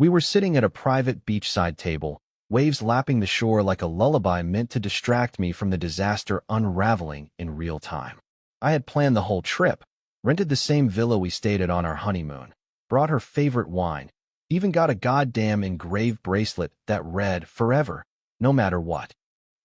We were sitting at a private beachside table, waves lapping the shore like a lullaby meant to distract me from the disaster unraveling in real time. I had planned the whole trip, rented the same villa we stayed at on our honeymoon, brought her favorite wine, even got a goddamn engraved bracelet that read forever, no matter what.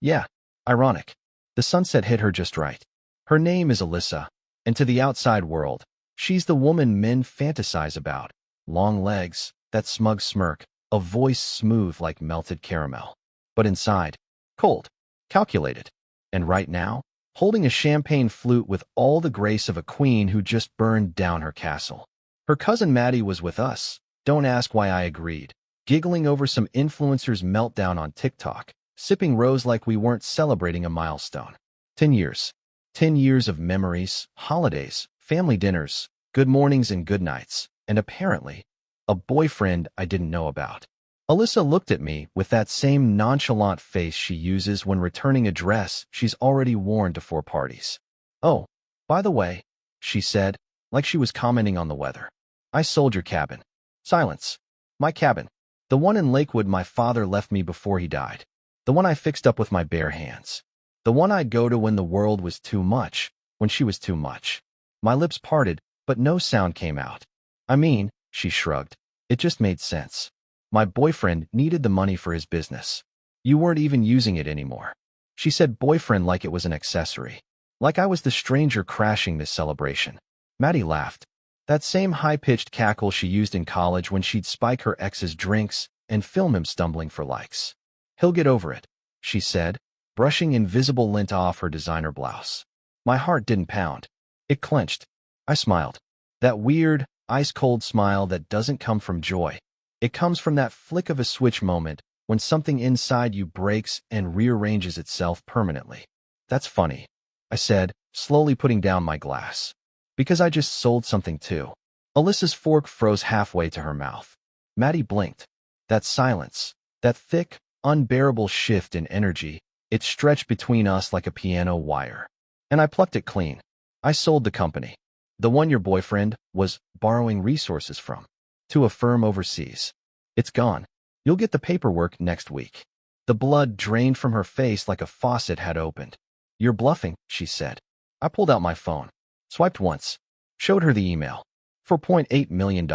Yeah, ironic. The sunset hit her just right. Her name is Alyssa, and to the outside world, she's the woman men fantasize about. Long legs, that smug smirk, a voice smooth like melted caramel. But inside, cold, calculated. And right now, holding a champagne flute with all the grace of a queen who just burned down her castle. Her cousin Maddie was with us. Don't ask why I agreed. Giggling over some influencer's meltdown on TikTok, sipping rose like we weren't celebrating a milestone. 10 years. 10 years of memories, holidays, family dinners, good mornings and good nights, and apparently, a boyfriend I didn't know about. Alyssa looked at me with that same nonchalant face she uses when returning a dress she's already worn to 4 parties. "Oh, by the way," she said, like she was commenting on the weather. "I sold your cabin." Silence. My cabin. The one in Lakewood my father left me before he died. The one I fixed up with my bare hands. The one I'd go to when the world was too much, when she was too much. My lips parted, but no sound came out. "I mean," she shrugged, "it just made sense. My boyfriend needed the money for his business. You weren't even using it anymore." She said boyfriend like it was an accessory. Like I was the stranger crashing this celebration. Maddie laughed. That same high-pitched cackle she used in college when she'd spike her ex's drinks and film him stumbling for likes. "He'll get over it," she said, brushing invisible lint off her designer blouse. My heart didn't pound. It clenched. I smiled. That weird, ice-cold smile that doesn't come from joy. It comes from that flick of a switch moment when something inside you breaks and rearranges itself permanently. "That's funny," I said, slowly putting down my glass. "Because I just sold something too." Alyssa's fork froze halfway to her mouth. Maddie blinked. That silence, that thick, unbearable shift in energy, it stretched between us like a piano wire. And I plucked it clean. "I sold the company. The one your boyfriend was borrowing resources from. To a firm overseas. It's gone. You'll get the paperwork next week." The blood drained from her face like a faucet had opened. "You're bluffing," she said. I pulled out my phone. Swiped once. Showed her the email. $4.8 million.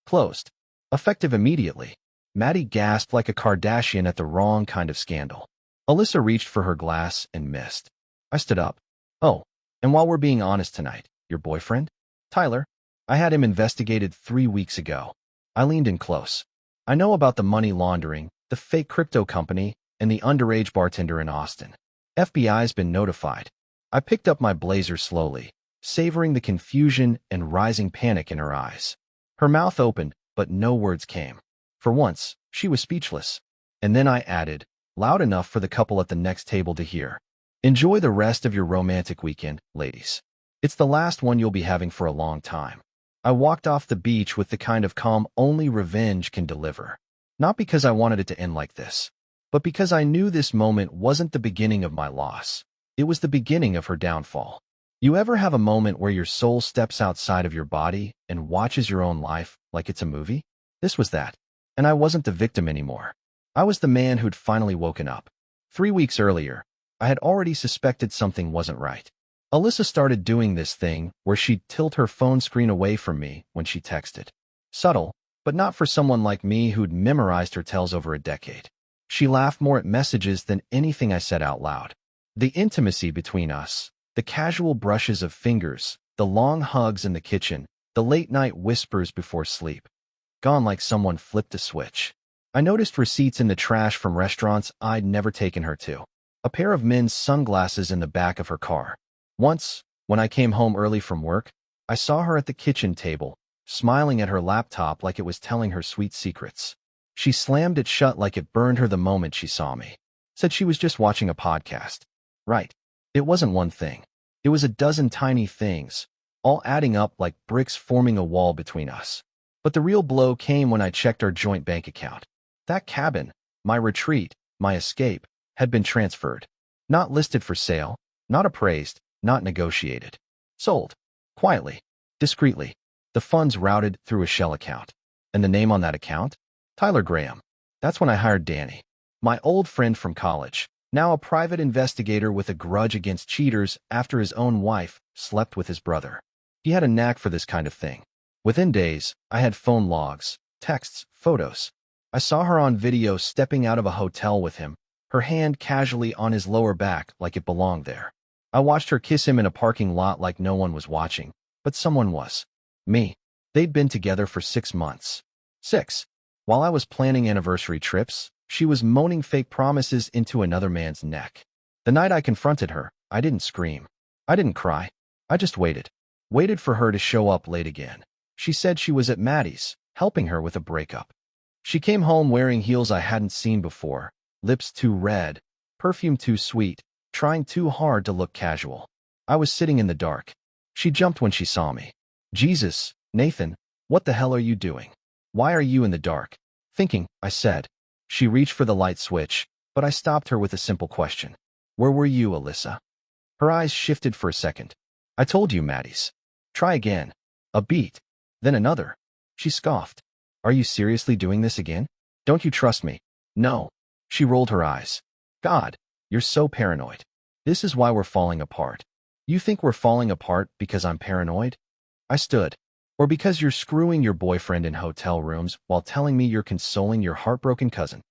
Closed. Effective immediately. Maddie gasped like a Kardashian at the wrong kind of scandal. Alyssa reached for her glass and missed. I stood up. "Oh, and while we're being honest tonight, your boyfriend? Tyler? I had him investigated 3 weeks ago." I leaned in close. "I know about the money laundering, the fake crypto company, and the underage bartender in Austin. FBI's been notified." I picked up my blazer slowly, savoring the confusion and rising panic in her eyes. Her mouth opened, but no words came. For once, she was speechless. And then I added, loud enough for the couple at the next table to hear, "Enjoy the rest of your romantic weekend, ladies. It's the last one you'll be having for a long time." I walked off the beach with the kind of calm only revenge can deliver. Not because I wanted it to end like this, but because I knew this moment wasn't the beginning of my loss. It was the beginning of her downfall. You ever have a moment where your soul steps outside of your body and watches your own life like it's a movie? This was that. And I wasn't the victim anymore. I was the man who'd finally woken up. 3 weeks earlier, I had already suspected something wasn't right. Alyssa started doing this thing where she'd tilt her phone screen away from me when she texted. Subtle, but not for someone like me who'd memorized her tells over a decade. She laughed more at messages than anything I said out loud. The intimacy between us, the casual brushes of fingers, the long hugs in the kitchen, the late-night whispers before sleep. Gone like someone flipped a switch. I noticed receipts in the trash from restaurants I'd never taken her to. A pair of men's sunglasses in the back of her car. Once, when I came home early from work, I saw her at the kitchen table, smiling at her laptop like it was telling her sweet secrets. She slammed it shut like it burned her the moment she saw me. Said she was just watching a podcast. Right. It wasn't one thing. It was a dozen tiny things, all adding up like bricks forming a wall between us. But the real blow came when I checked our joint bank account. That cabin, my retreat, my escape, had been transferred. Not listed for sale, not appraised, not negotiated. Sold. Quietly. Discreetly. The funds routed through a shell account. And the name on that account? Tyler Graham. That's when I hired Danny, my old friend from college, now a private investigator with a grudge against cheaters after his own wife slept with his brother. He had a knack for this kind of thing. Within days, I had phone logs, texts, photos. I saw her on video stepping out of a hotel with him, her hand casually on his lower back like it belonged there. I watched her kiss him in a parking lot like no one was watching, but someone was. Me. They'd been together for 6 months. 6. While I was planning anniversary trips, she was moaning fake promises into another man's neck. The night I confronted her, I didn't scream. I didn't cry. I just waited. Waited for her to show up late again. She said she was at Maddie's, helping her with a breakup. She came home wearing heels I hadn't seen before, lips too red, perfume too sweet, trying too hard to look casual. I was sitting in the dark. She jumped when she saw me. Jesus, Nathan, what the hell are you doing? Why are you in the dark? Thinking, I said. She reached for the light switch, but I stopped her with a simple question. Where were you, Alyssa? Her eyes shifted for a second. I told you, Maddie's. Try again. A beat. Then another. She scoffed. Are you seriously doing this again? Don't you trust me? No. She rolled her eyes. God, you're so paranoid. This is why we're falling apart. You think we're falling apart because I'm paranoid? I stood. Or because you're screwing your boyfriend in hotel rooms while telling me you're consoling your heartbroken cousin.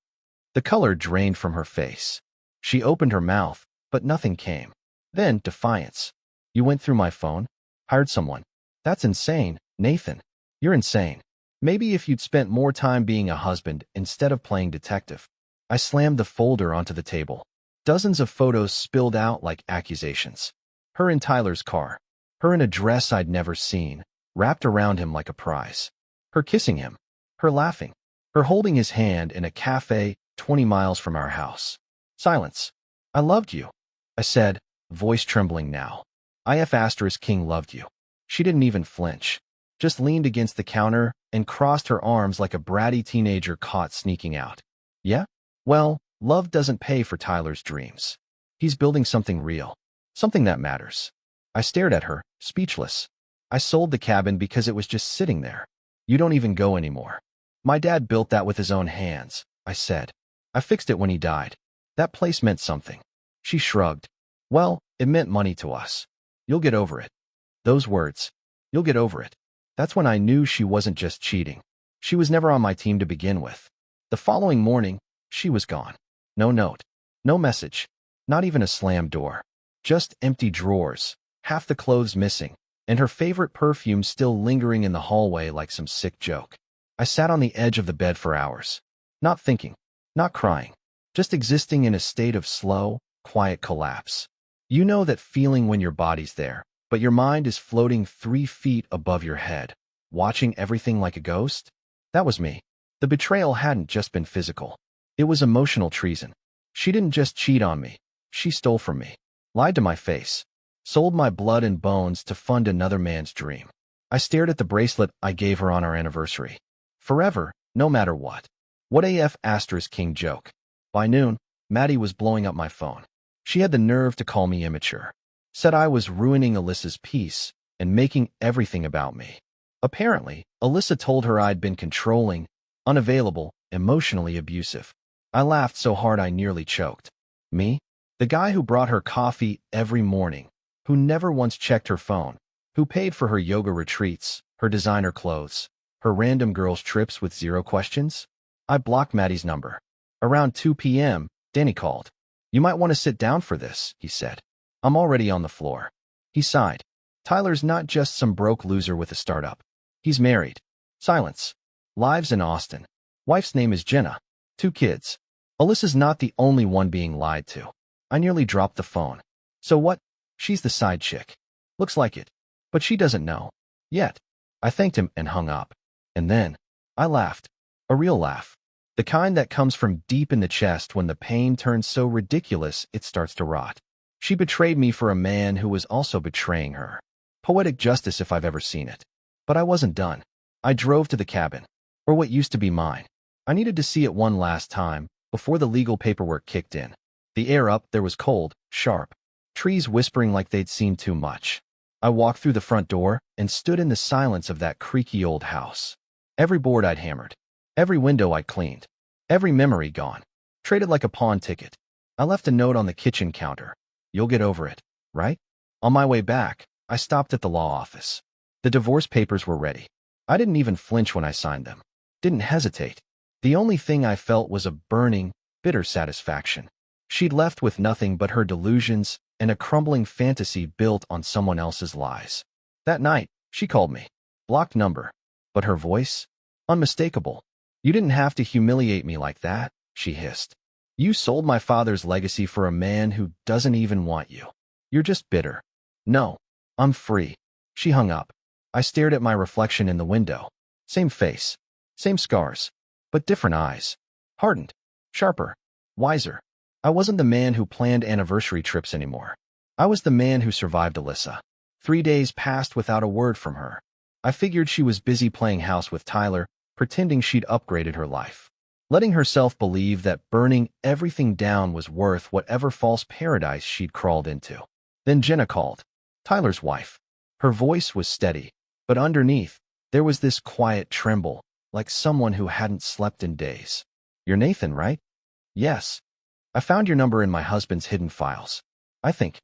The color drained from her face. She opened her mouth, but nothing came. Then, defiance. You went through my phone? Hired someone? That's insane, Nathan. You're insane. Maybe if you'd spent more time being a husband instead of playing detective. I slammed the folder onto the table. Dozens of photos spilled out like accusations. Her in Tyler's car. Her in a dress I'd never seen, wrapped around him like a prize. Her kissing him. Her laughing. Her holding his hand in a cafe 20 miles from our house. Silence. I loved you, I said, voice trembling now. IF** King loved you. She didn't even flinch. Just leaned against the counter and crossed her arms like a bratty teenager caught sneaking out. Yeah? Well, love doesn't pay for Tyler's dreams. He's building something real. Something that matters. I stared at her, speechless. I sold the cabin because it was just sitting there. You don't even go anymore. My dad built that with his own hands, I said. I fixed it when he died. That place meant something. She shrugged. Well, it meant money to us. You'll get over it. Those words. You'll get over it. That's when I knew she wasn't just cheating. She was never on my team to begin with. The following morning, she was gone. No note. No message. Not even a slammed door. Just empty drawers, half the clothes missing, and her favorite perfume still lingering in the hallway like some sick joke. I sat on the edge of the bed for hours. Not thinking. Not crying. Just existing in a state of slow, quiet collapse. You know that feeling when your body's there, but your mind is floating 3 feet above your head, watching everything like a ghost? That was me. The betrayal hadn't just been physical. It was emotional treason. She didn't just cheat on me. She stole from me. Lied to my face. Sold my blood and bones to fund another man's dream. I stared at the bracelet I gave her on our anniversary. Forever, no matter what. What AF** King joke. By noon, Maddie was blowing up my phone. She had the nerve to call me immature. Said I was ruining Alyssa's peace and making everything about me. Apparently, Alyssa told her I'd been controlling, unavailable, emotionally abusive. I laughed so hard I nearly choked. Me? The guy who brought her coffee every morning, who never once checked her phone, who paid for her yoga retreats, her designer clothes, her random girls' trips with 0 questions? I blocked Maddie's number. Around 2 p.m., Danny called. You might want to sit down for this, he said. I'm already on the floor. He sighed. Tyler's not just some broke loser with a startup. He's married. Silence. Lives in Austin. Wife's name is Jenna. 2 kids. Alyssa's not the only one being lied to. I nearly dropped the phone. So what? She's the side chick. Looks like it. But she doesn't know. Yet. I thanked him and hung up. And then, I laughed. A real laugh. The kind that comes from deep in the chest when the pain turns so ridiculous it starts to rot. She betrayed me for a man who was also betraying her. Poetic justice if I've ever seen it. But I wasn't done. I drove to the cabin. Or what used to be mine. I needed to see it one last time, before the legal paperwork kicked in. The air up there was cold, sharp. Trees whispering like they'd seen too much. I walked through the front door and stood in the silence of that creaky old house. Every board I'd hammered. Every window I cleaned. Every memory gone. Traded like a pawn ticket. I left a note on the kitchen counter. You'll get over it, right? On my way back, I stopped at the law office. The divorce papers were ready. I didn't even flinch when I signed them. Didn't hesitate. The only thing I felt was a burning, bitter satisfaction. She'd left with nothing but her delusions and a crumbling fantasy built on someone else's lies. That night, she called me. Blocked number. But her voice? Unmistakable. You didn't have to humiliate me like that, she hissed. You sold my father's legacy for a man who doesn't even want you. You're just bitter. No, I'm free. She hung up. I stared at my reflection in the window. Same face. Same scars. But different eyes. Hardened. Sharper. Wiser. I wasn't the man who planned anniversary trips anymore. I was the man who survived Alyssa. 3 days passed without a word from her. I figured she was busy playing house with Tyler, pretending she'd upgraded her life. Letting herself believe that burning everything down was worth whatever false paradise she'd crawled into. Then Jenna called. Tyler's wife. Her voice was steady, but underneath, there was this quiet tremble, like someone who hadn't slept in days. You're Nathan, right? Yes. I found your number in my husband's hidden files. I think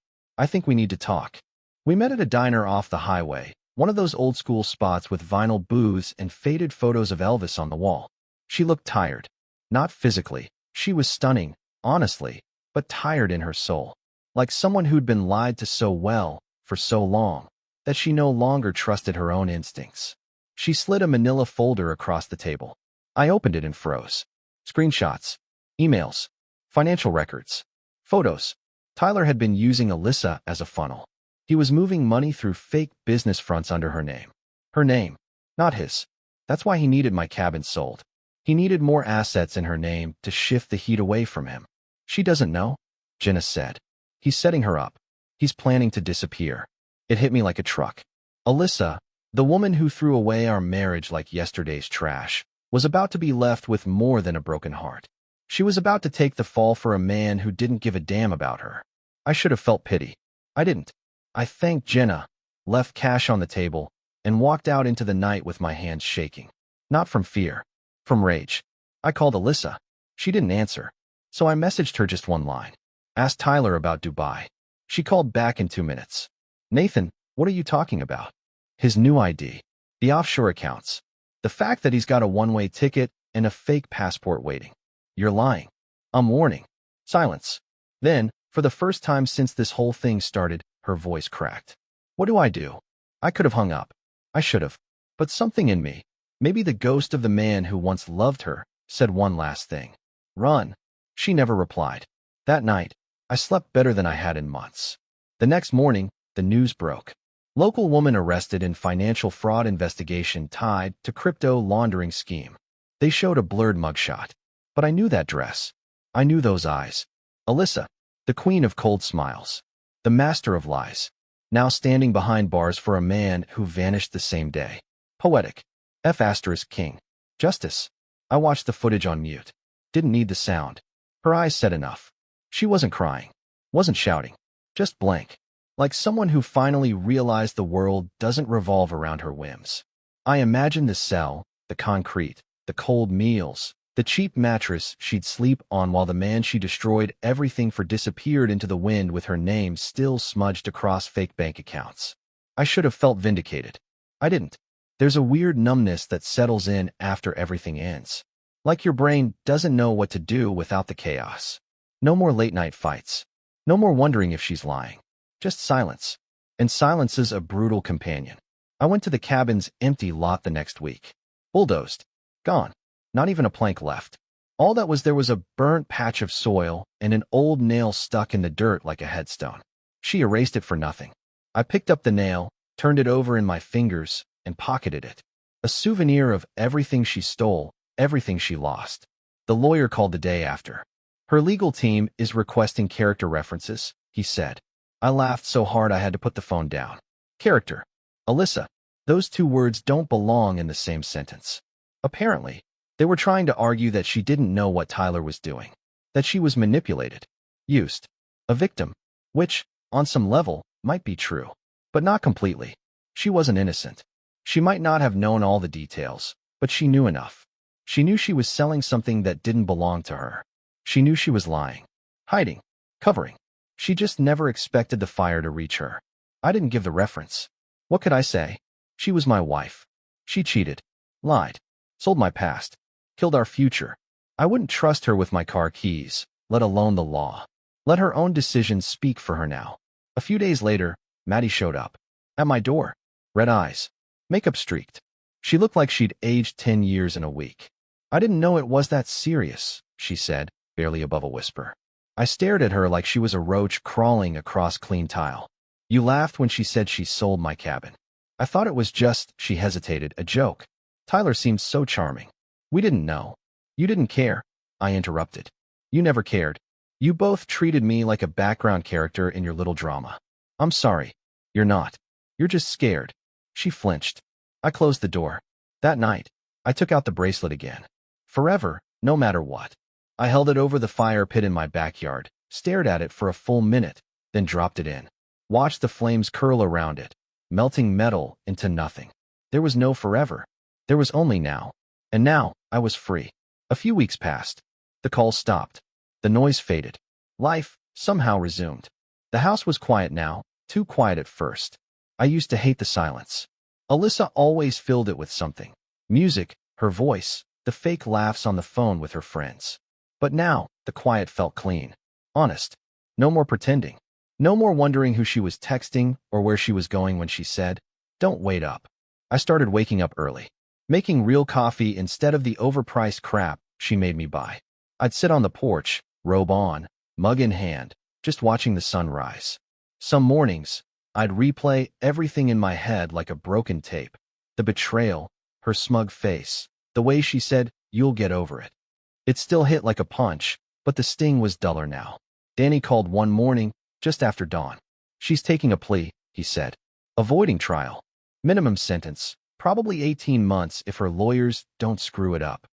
we need to talk. We met at a diner off the highway, one of those old-school spots with vinyl booths and faded photos of Elvis on the wall. She looked tired. Not physically. She was stunning, honestly, but tired in her soul. Like someone who'd been lied to so well, for so long, that she no longer trusted her own instincts. She slid a manila folder across the table. I opened it and froze. Screenshots. Emails. Financial records. Photos. Tyler had been using Alyssa as a funnel. He was moving money through fake business fronts under her name. Her name, not his. That's why he needed my cabin sold. He needed more assets in her name to shift the heat away from him. She doesn't know, Jenna said. He's setting her up. He's planning to disappear. It hit me like a truck. Alyssa, the woman who threw away our marriage like yesterday's trash, was about to be left with more than a broken heart. She was about to take the fall for a man who didn't give a damn about her. I should have felt pity. I didn't. I thanked Jenna, left cash on the table, and walked out into the night with my hands shaking. Not from fear. From rage. I called Alyssa. She didn't answer. So I messaged her just one line. Asked Tyler about Dubai. She called back in 2 minutes. Nathan, what are you talking about? His new ID. The offshore accounts. The fact that he's got a one-way ticket and a fake passport waiting. You're lying. I'm warning. Silence. Then, for the first time since this whole thing started, her voice cracked. What do I do? I could have hung up. I should have. But something in me, maybe the ghost of the man who once loved her, said one last thing. Run. She never replied. That night, I slept better than I had in months. The next morning, the news broke. Local woman arrested in financial fraud investigation tied to crypto laundering scheme. They showed a blurred mugshot. But I knew that dress. I knew those eyes. Alyssa, the queen of cold smiles. The master of lies. Now standing behind bars for a man who vanished the same day. Poetic. King. Justice. I watched the footage on mute. Didn't need the sound. Her eyes said enough. She wasn't crying. Wasn't shouting. Just blank. Like someone who finally realized the world doesn't revolve around her whims. I imagined the cell, the concrete, the cold meals, the cheap mattress she'd sleep on while the man she destroyed everything for disappeared into the wind with her name still smudged across fake bank accounts. I should have felt vindicated. I didn't. There's a weird numbness that settles in after everything ends. Like your brain doesn't know what to do without the chaos. No more late-night fights. No more wondering if she's lying. Just silence. And silence is a brutal companion. I went to the cabin's empty lot the next week. Bulldozed. Gone. Not even a plank left. All that was there was a burnt patch of soil and an old nail stuck in the dirt like a headstone. She erased it for nothing. I picked up the nail, turned it over in my fingers, and pocketed it. A souvenir of everything she stole, everything she lost. The lawyer called the day after. Her legal team is requesting character references, he said. I laughed so hard I had to put the phone down. Character. Alyssa. Those two words don't belong in the same sentence. Apparently, they were trying to argue that she didn't know what Tyler was doing. That she was manipulated. Used. A victim. Which, on some level, might be true. But not completely. She wasn't innocent. She might not have known all the details, but she knew enough. She knew she was selling something that didn't belong to her. She knew she was lying, hiding, covering. She just never expected the fire to reach her. I didn't give the reference. What could I say? She was my wife. She cheated, lied, sold my past, killed our future. I wouldn't trust her with my car keys, let alone the law. Let her own decisions speak for her now. A few days later, Maddie showed up. At my door. Red eyes. Makeup streaked. She looked like she'd aged 10 years in a week. I didn't know it was that serious, she said, barely above a whisper. I stared at her like she was a roach crawling across clean tile. You laughed when she said she sold my cabin. I thought it was just, she hesitated, a joke. Tyler seemed so charming. We didn't know. You didn't care, I interrupted. You never cared. You both treated me like a background character in your little drama. I'm sorry. You're not. You're just scared. She flinched. I closed the door. That night, I took out the bracelet again. Forever, no matter what. I held it over the fire pit in my backyard, stared at it for a full minute, then dropped it in. Watched the flames curl around it, melting metal into nothing. There was no forever. There was only now. And now, I was free. A few weeks passed. The calls stopped. The noise faded. Life, somehow, resumed. The house was quiet now, too quiet at first. I used to hate the silence. Alyssa always filled it with something. Music, her voice, the fake laughs on the phone with her friends. But now, the quiet felt clean. Honest. No more pretending. No more wondering who she was texting or where she was going when she said, "Don't wait up." I started waking up early. Making real coffee instead of the overpriced crap she made me buy. I'd sit on the porch, robe on, mug in hand, just watching the sun rise. Some mornings, I'd replay everything in my head like a broken tape. The betrayal, her smug face, the way she said, "You'll get over it." It still hit like a punch, but the sting was duller now. Danny called one morning, just after dawn. "She's taking a plea," he said. "Avoiding trial. Minimum sentence, probably 18 months if her lawyers don't screw it up."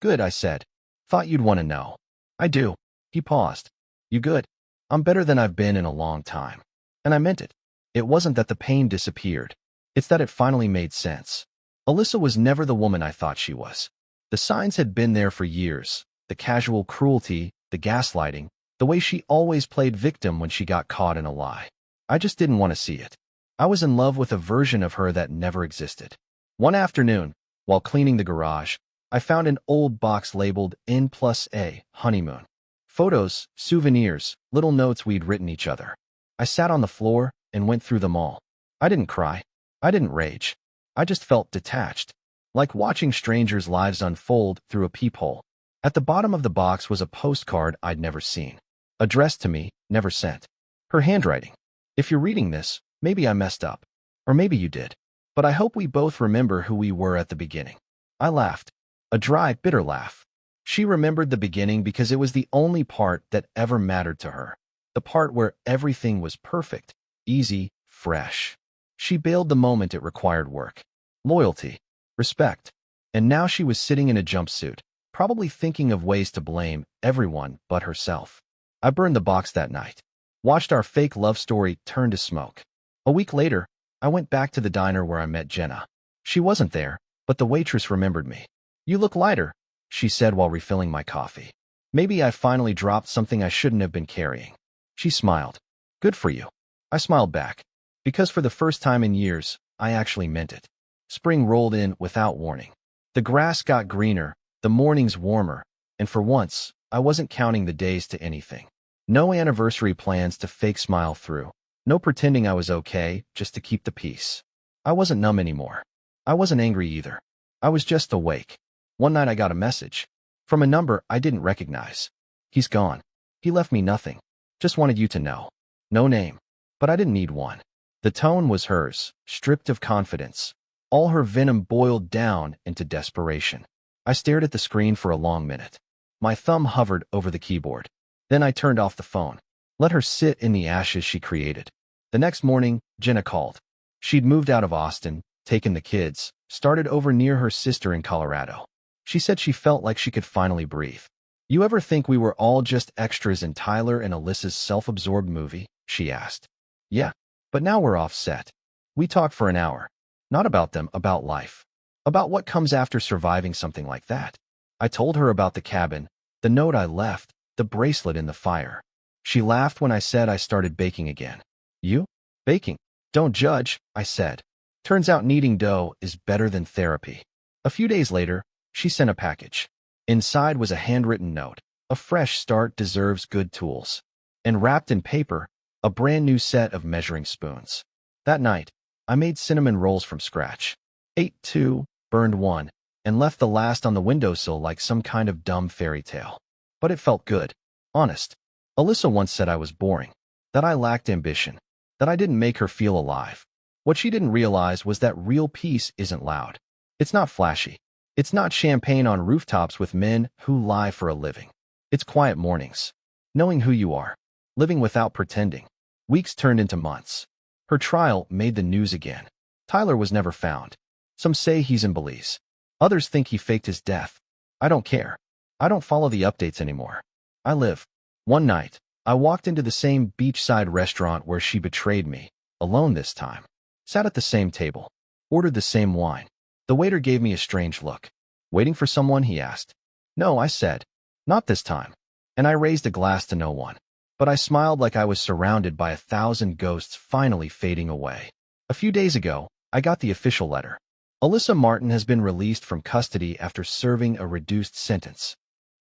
"Good," I said. "Thought you'd want to know." "I do." He paused. "You good?" "I'm better than I've been in a long time." And I meant it. It wasn't that the pain disappeared. It's that it finally made sense. Alyssa was never the woman I thought she was. The signs had been there for years. The casual cruelty, the gaslighting, the way she always played victim when she got caught in a lie. I just didn't want to see it. I was in love with a version of her that never existed. One afternoon, while cleaning the garage, I found an old box labeled N+A, honeymoon. Photos, souvenirs, little notes we'd written each other. I sat on the floor and went through them all. I didn't cry. I didn't rage. I just felt detached, like watching strangers' lives unfold through a peephole. At the bottom of the box was a postcard I'd never seen. Addressed to me, never sent. Her handwriting. If you're reading this, maybe I messed up. Or maybe you did. But I hope we both remember who we were at the beginning. I laughed. A dry, bitter laugh. She remembered the beginning because it was the only part that ever mattered to her. The part where everything was perfect, easy, fresh. She bailed the moment it required work. Loyalty. Respect. And now she was sitting in a jumpsuit, probably thinking of ways to blame everyone but herself. I burned the box that night. Watched our fake love story turn to smoke. A week later, I went back to the diner where I met Jenna. She wasn't there, but the waitress remembered me. "You look lighter," she said while refilling my coffee. Maybe I finally dropped something I shouldn't have been carrying. She smiled. "Good for you." I smiled back. Because for the first time in years, I actually meant it. Spring rolled in without warning. The grass got greener, the mornings warmer, and for once, I wasn't counting the days to anything. No anniversary plans to fake smile through. No pretending I was okay just to keep the peace. I wasn't numb anymore. I wasn't angry either. I was just awake. One night I got a message. From a number I didn't recognize. "He's gone. He left me nothing. Just wanted you to know." No name. But I didn't need one. The tone was hers, stripped of confidence. All her venom boiled down into desperation. I stared at the screen for a long minute. My thumb hovered over the keyboard. Then I turned off the phone. Let her sit in the ashes she created. The next morning, Jenna called. She'd moved out of Austin, taken the kids, started over near her sister in Colorado. She said she felt like she could finally breathe. "You ever think we were all just extras in Tyler and Alyssa's self-absorbed movie?" she asked. "Yeah, but now we're offset." We talked for an hour. Not about them, about life. About what comes after surviving something like that. I told her about the cabin, the note I left, the bracelet in the fire. She laughed when I said I started baking again. You? Baking? Don't judge, I said. Turns out kneading dough is better than therapy. A few days later, she sent a package. Inside was a handwritten note. A fresh start deserves good tools. And wrapped in paper, a brand new set of measuring spoons. That night, I made cinnamon rolls from scratch. Ate two, burned one, and left the last on the windowsill like some kind of dumb fairy tale. But it felt good. Honest. Alyssa once said I was boring, that I lacked ambition, that I didn't make her feel alive. What she didn't realize was that real peace isn't loud. It's not flashy. It's not champagne on rooftops with men who lie for a living. It's quiet mornings. Knowing who you are. Living without pretending. Weeks turned into months. Her trial made the news again. Tyler was never found. Some say he's in Belize. Others think he faked his death. I don't care. I don't follow the updates anymore. I live. One night, I walked into the same beachside restaurant where she betrayed me, alone this time. Sat at the same table. Ordered the same wine. The waiter gave me a strange look. Waiting for someone, he asked. No, I said. Not this time. And I raised a glass to no one. But I smiled like I was surrounded by 1,000 ghosts finally fading away. A few days ago, I got the official letter. Alyssa Martin has been released from custody after serving a reduced sentence.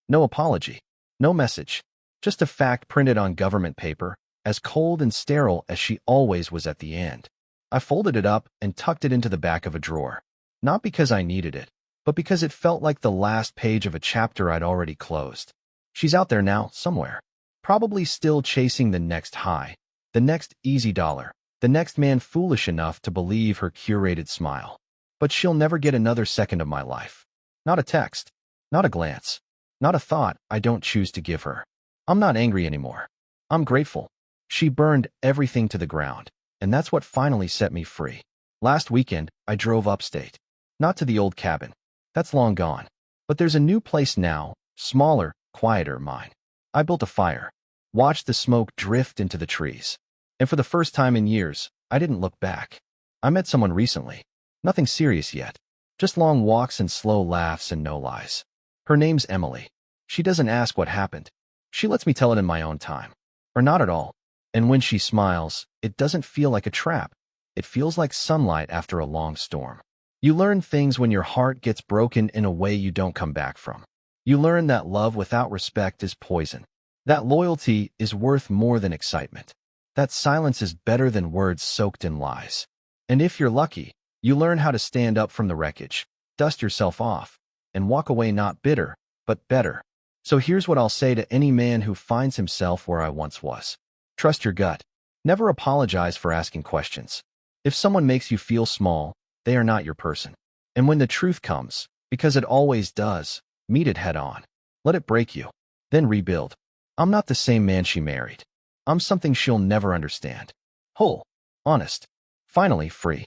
No apology. No message. Just a fact printed on government paper, as cold and sterile as she always was at the end. I folded it up and tucked it into the back of a drawer. Not because I needed it, but because it felt like the last page of a chapter I'd already closed. She's out there now, somewhere. Probably still chasing the next high, the next easy dollar, the next man foolish enough to believe her curated smile. But she'll never get another second of my life. Not a text, not a glance, not a thought I don't choose to give her. I'm not angry anymore. I'm grateful. She burned everything to the ground, and that's what finally set me free. Last weekend, I drove upstate. Not to the old cabin. That's long gone. But there's a new place now, smaller, quieter mine. I built a fire, watched the smoke drift into the trees. And for the first time in years, I didn't look back. I met someone recently. Nothing serious yet. Just long walks and slow laughs and no lies. Her name's Emily. She doesn't ask what happened. She lets me tell it in my own time. Or not at all. And when she smiles, it doesn't feel like a trap. It feels like sunlight after a long storm. You learn things when your heart gets broken in a way you don't come back from. You learn that love without respect is poison. That loyalty is worth more than excitement. That silence is better than words soaked in lies. And if you're lucky, you learn how to stand up from the wreckage, dust yourself off, and walk away not bitter, but better. So here's what I'll say to any man who finds himself where I once was. Trust your gut. Never apologize for asking questions. If someone makes you feel small, they are not your person. And when the truth comes, because it always does, meet it head on. Let it break you. Then rebuild. I'm not the same man she married. I'm something she'll never understand. Whole. Honest. Finally free.